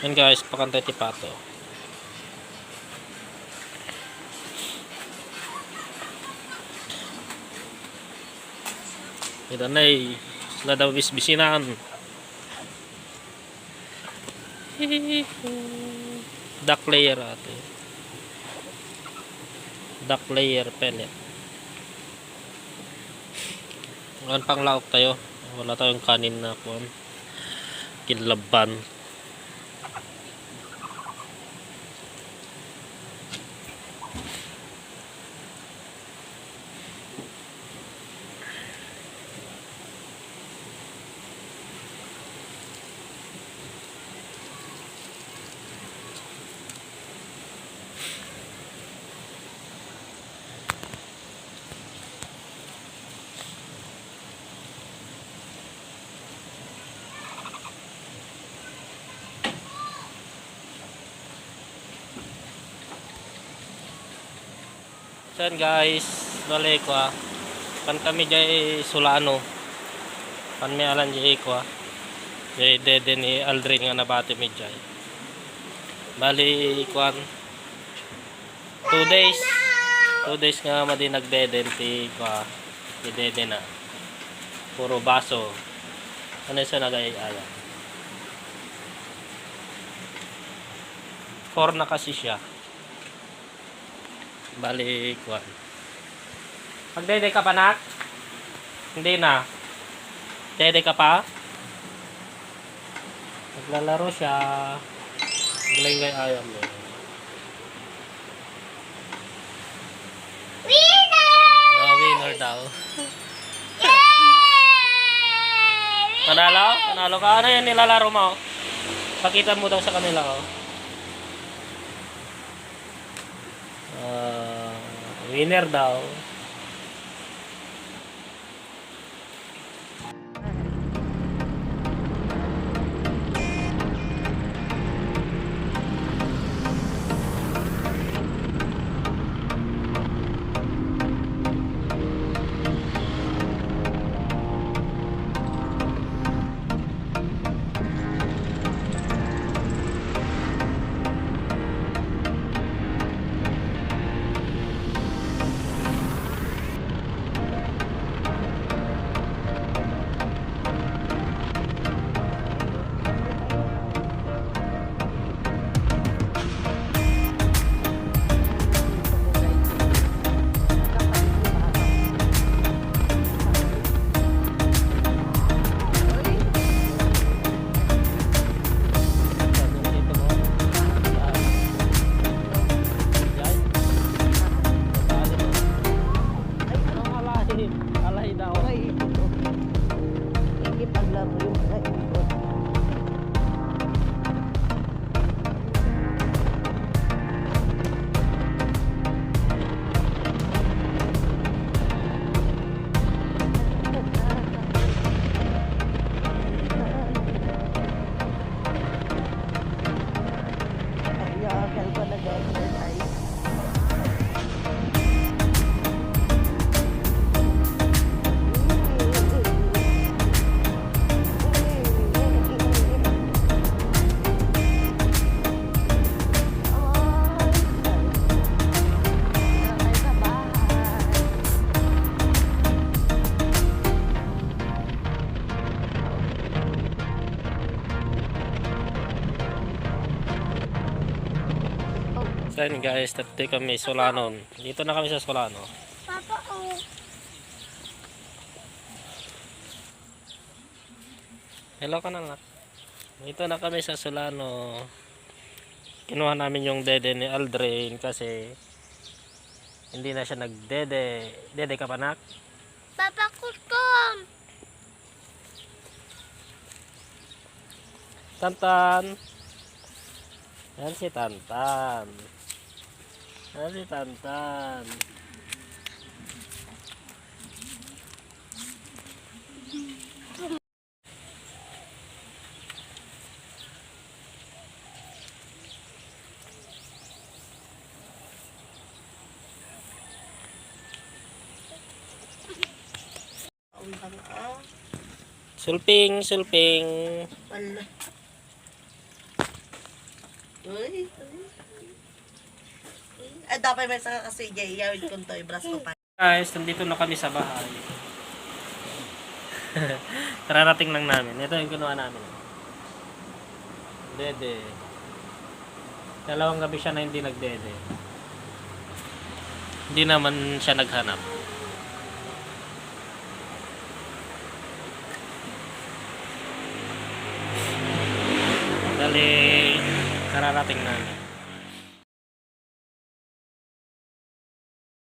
Yan guys, pakantay ti Pato. Ito na eh. Sila daw bisbisinan. Duck layer ate. Duck layer pellet. Ngayon pang laok tayo. Wala tayong kanin na kuwan. Kinlaban. So yan guys, balik ko kan kami jay Sulano. Kan may alan jay ko jay dede ni Aldrin nga nabati mi jay. Bali kuan 2 days. 2 days nga madi nagdeden ti ko ti dede na. Puro baso. Ano sa nagay-aya. 4 na kasi siya. Bali kuan. Magdede ka pa nak? Hindi na. Dede ka pa? Naglalaro siya. Naglengay ayam mo. Winner! Winner daw. Panalo? Panalo ka? Ano yan nilalaro mo? Pakita mo daw sa kanila oh. Winner daw. Alay daw. Hindi paglaro yung mga ikot. Ayakal ko na exercise. So yun guys, tatay kami Solano. Dito na kami sa Solano. Papa, oh. Hello ka na nak. Dito na kami sa Solano. Kinuha namin yung dede ni Aldrin kasi hindi na siya nagdede. Dede ka pa nak? Papa, kuskom. Tantan. Yan si Tantan. Yan si Tantan. Sulping, sulping. Wala. Uy. Ay, dapat may saka kasi iyawid ko to, ibras ko pa. Guys, nandito na kami sa bahay. Kararating lang namin. Ito yung kinuha namin. Dede. Dalawang gabi siya na hindi nagdede. Hindi naman siya naghanap. Dali, kararating namin.